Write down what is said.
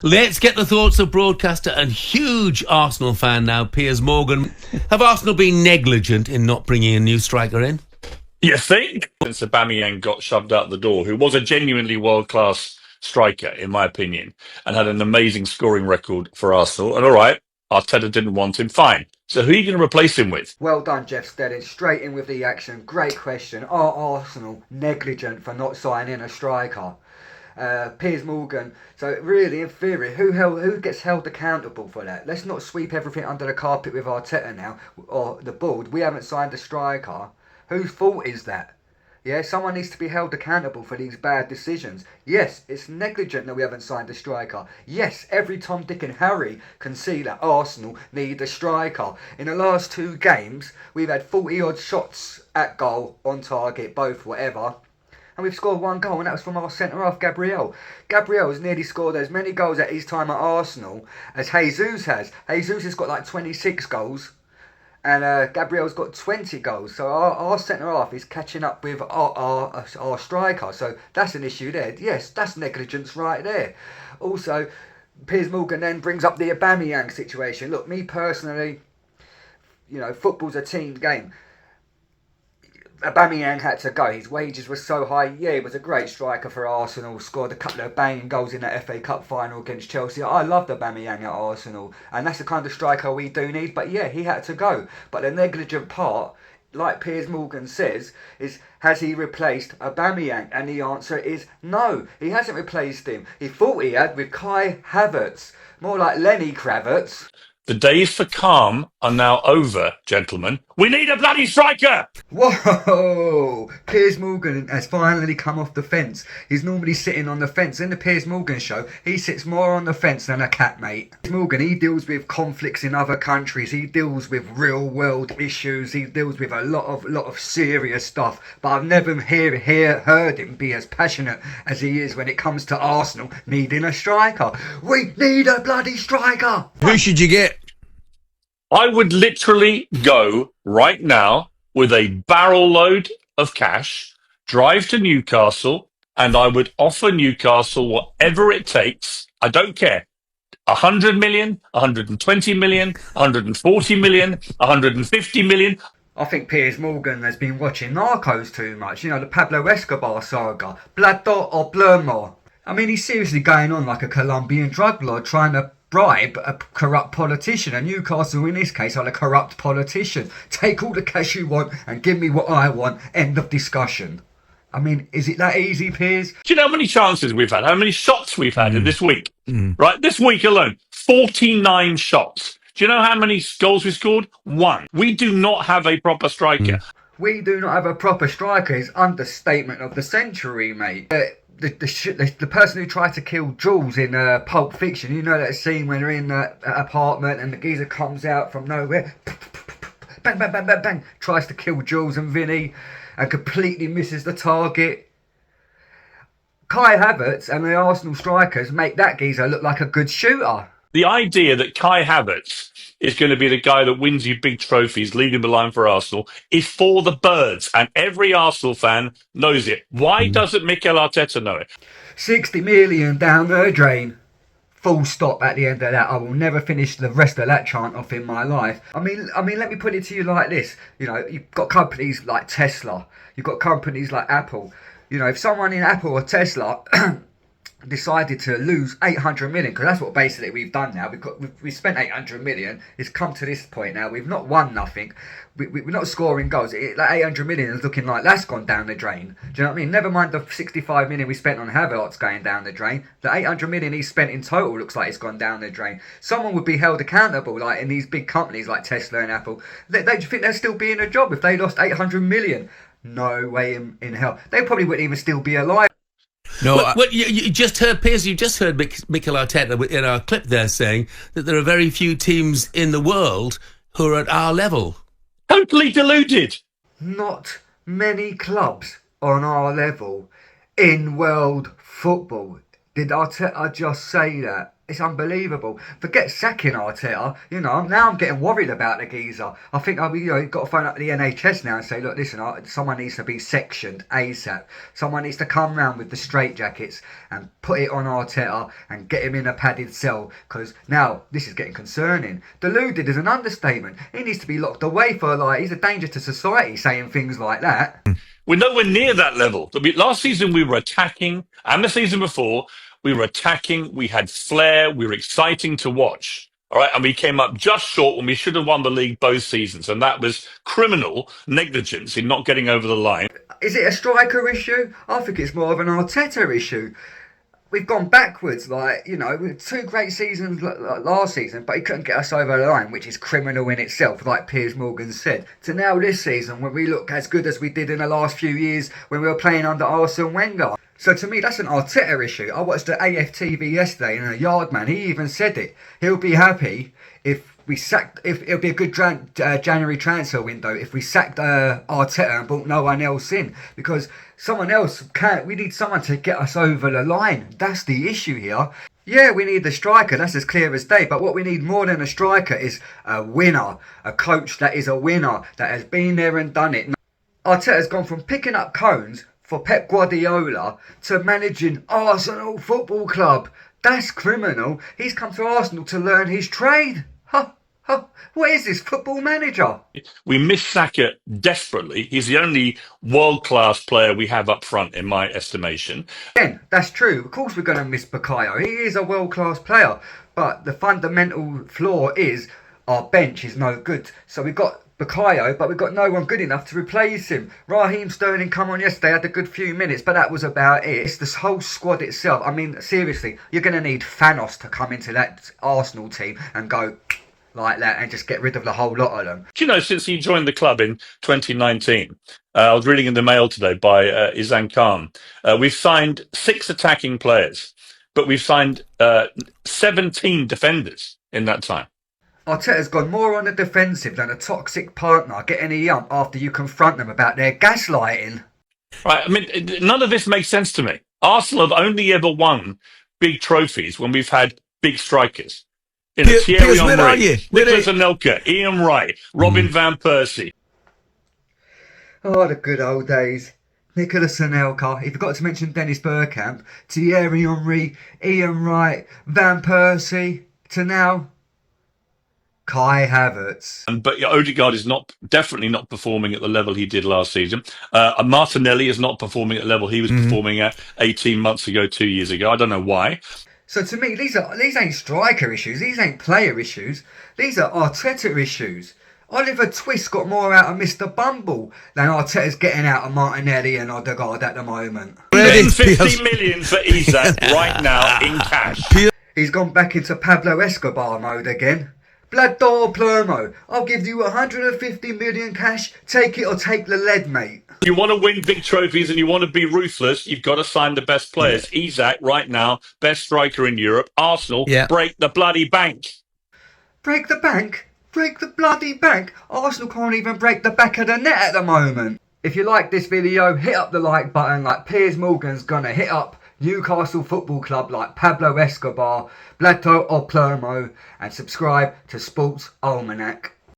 Let's get the thoughts of broadcaster and huge Arsenal fan now, Piers Morgan. Have Arsenal been negligent in not bringing a new striker in? You think? Since Aubameyang got shoved out the door, who was a genuinely world-class striker, in my opinion, and had an amazing scoring record for Arsenal. And all right, Arteta didn't want him, fine. So who are you going to replace him with? Well done, Jeff Steading. Straight in with the action. Great question. Are Arsenal negligent for not signing a striker? Piers Morgan. So really, in theory, who gets held accountable for that? Let's not sweep everything under the carpet with Arteta now, or the board. We haven't signed a striker. Whose fault is that? Yeah, someone needs to be held accountable for these bad decisions. Yes, it's negligent that we haven't signed a striker. Yes, every Tom, Dick and Harry can see that Arsenal need a striker. In the last 2 games, we've had 40 odd shots at goal, on target, both, whatever. And we've scored 1 goal, and that was from our centre-half, Gabriel. Gabriel has nearly scored as many goals at his time at Arsenal as Jesus has. Jesus has got like 26 goals. And Gabriel's got 20 goals. So our centre-half is catching up with our striker. So that's an issue there. Yes, that's negligence right there. Also, Piers Morgan then brings up the Aubameyang situation. Look, me personally, football's a team game. Aubameyang had to go. His wages were so high. Yeah, he was a great striker for Arsenal. Scored a couple of banging goals in that FA Cup final against Chelsea. I loved Aubameyang at Arsenal, and that's the kind of striker we do need. But yeah, he had to go. But the negligent part, like Piers Morgan says, is has he replaced Aubameyang? And the answer is no. He hasn't replaced him. He thought he had with Kai Havertz, more like Lenny Kravitz. The days for calm are now over, gentlemen. We need a bloody striker! Whoa! Piers Morgan has finally come off the fence. He's normally sitting on the fence. In the Piers Morgan show, he sits more on the fence than a cat, mate. Piers Morgan, he deals with conflicts in other countries. He deals with real world issues. He deals with a lot of serious stuff. But I've never heard him be as passionate as he is when it comes to Arsenal needing a striker. We need a bloody striker! Who should you get? I would literally go right now with a barrel load of cash, drive to Newcastle, and I would offer Newcastle whatever it takes. I don't care. 100 million, 120 million, 140 million, 150 million. I think Piers Morgan has been watching Narcos too much. The Pablo Escobar saga. Blood Dot or Blurmore. I mean, he's seriously going on like a Colombian drug lord trying to bribe a corrupt politician, and Newcastle in this case are the corrupt politician. Take all the cash you want and give me what I want. End of discussion. I mean, is it that easy, Piers? Do you know how many chances we've had? How many shots we've had in this week? Right, this week alone, 49 shots. Do you know how many goals we scored? 1. We do not have a proper striker. We do not have a proper striker is understatement of the century, mate. The person who tried to kill Jules in Pulp Fiction, you know that scene when they're in that apartment and the geezer comes out from nowhere, bang, bang, bang, bang, bang, tries to kill Jules and Vinny and completely misses the target. Kai Havertz and the Arsenal strikers make that geezer look like a good shooter. The idea that Kai Havertz is going to be the guy that wins you big trophies, leading the line for Arsenal, is for the birds, and every Arsenal fan knows it. Why doesn't Mikel Arteta know it? 60 million down the drain. Full stop at the end of that. I will never finish the rest of that chant off in my life. I mean, let me put it to you like this. You've got companies like Tesla. You've got companies like Apple. If someone in Apple or Tesla decided to lose 800 million, because that's what basically we've done now. We've spent 800 million. It's come to this point now. We've not won nothing. We're not scoring goals. That 800 million is looking like that's gone down the drain. Do you know what I mean? Never mind the 65 million we spent on Havertz going down the drain. The 800 million he spent in total looks like it's gone down the drain. Someone would be held accountable, like in these big companies like Tesla and Apple. They think they'd still be in a job if they lost 800 million. No way in hell. They probably wouldn't even still be alive. No, well, you just heard, Piers, you just heard Mikel Arteta in our clip there saying that there are very few teams in the world who are at our level. Totally deluded. Not many clubs on our level in world football. Did Arteta just say that? It's unbelievable. Forget sacking Arteta. Now I'm getting worried about the geezer. I think you've got to phone up the NHS now and say, look, listen, someone needs to be sectioned ASAP. Someone needs to come round with the straitjackets and put it on Arteta and get him in a padded cell, because now this is getting concerning. Deluded is an understatement. He needs to be locked away for he's a danger to society saying things like that. We're nowhere near that level. Last season we were attacking, and the season before we were attacking. We had flair. We were exciting to watch. All right, and we came up just short when we should have won the league both seasons, and that was criminal negligence in not getting over the line. Is it a striker issue? I think it's more of an Arteta issue. We've gone backwards, with 2 great seasons last season, but he couldn't get us over the line, which is criminal in itself, like Piers Morgan said. To now this season, when we look as good as we did in the last few years when we were playing under Arsene Wenger. So to me, that's an Arteta issue. I watched the AFTV yesterday, and a Yardman, he even said it. He'll be happy if it'll be a good January transfer window if we sacked Arteta and brought no one else in, because someone else we need someone to get us over the line. That's the issue here. Yeah, we need the striker, that's as clear as day, but what we need more than a striker is a winner, a coach that is a winner, that has been there and done it. Arteta's gone from picking up cones for Pep Guardiola to managing Arsenal Football Club. That's criminal. He's come to Arsenal to learn his trade. What is this, Football Manager? We miss Saka desperately. He's the only world-class player we have up front, in my estimation. Again, that's true. Of course we're going to miss Bukayo. He is a world-class player. But the fundamental flaw is our bench is no good. So we've got Bukayo, but we've got no one good enough to replace him. Raheem Sterling come on yesterday, had a good few minutes, but that was about it. It's this whole squad itself. I mean, seriously, you're going to need Thanos to come into that Arsenal team and go like that and just get rid of the whole lot of them. Do you know, since he joined the club in 2019, I was reading in the Mail today by Izan Khan, we've signed 6 attacking players, but we've signed 17 defenders in that time. Arteta's gone more on the defensive than a toxic partner getting a yump after you confront them about their gaslighting. Right, I mean, none of this makes sense to me. Arsenal have only ever won big trophies when we've had big strikers. Thierry Henry, Nicolas Anelka, Ian Wright, Robin Van Persie. Oh, the good old days. Nicolas Anelka. He forgot to mention Dennis Bergkamp, Thierry Henry, Ian Wright, Van Persie, to now Kai Havertz. But Odegaard is definitely not performing at the level he did last season. Martinelli is not performing at the level he was performing at 18 months ago, 2 years ago. I don't know why. So to me, these ain't striker issues. These ain't player issues. These are Arteta issues. Oliver Twist got more out of Mr. Bumble than Arteta's getting out of Martinelli and Odegaard at the moment. 50 million for Isak right now in cash. He's gone back into Pablo Escobar mode again. Blood or Plomo, I'll give you 150 million cash. Take it or take the lead, mate. If you want to win big trophies and you want to be ruthless, you've got to sign the best players. Isak, right now, best striker in Europe. Arsenal, break the bloody bank. Break the bank? Break the bloody bank? Arsenal can't even break the back of the net at the moment. If you like this video, hit up the like button like Piers Morgan's gonna hit up Newcastle Football Club like Pablo Escobar, Blato or Plomo, and subscribe to Sports Almanac.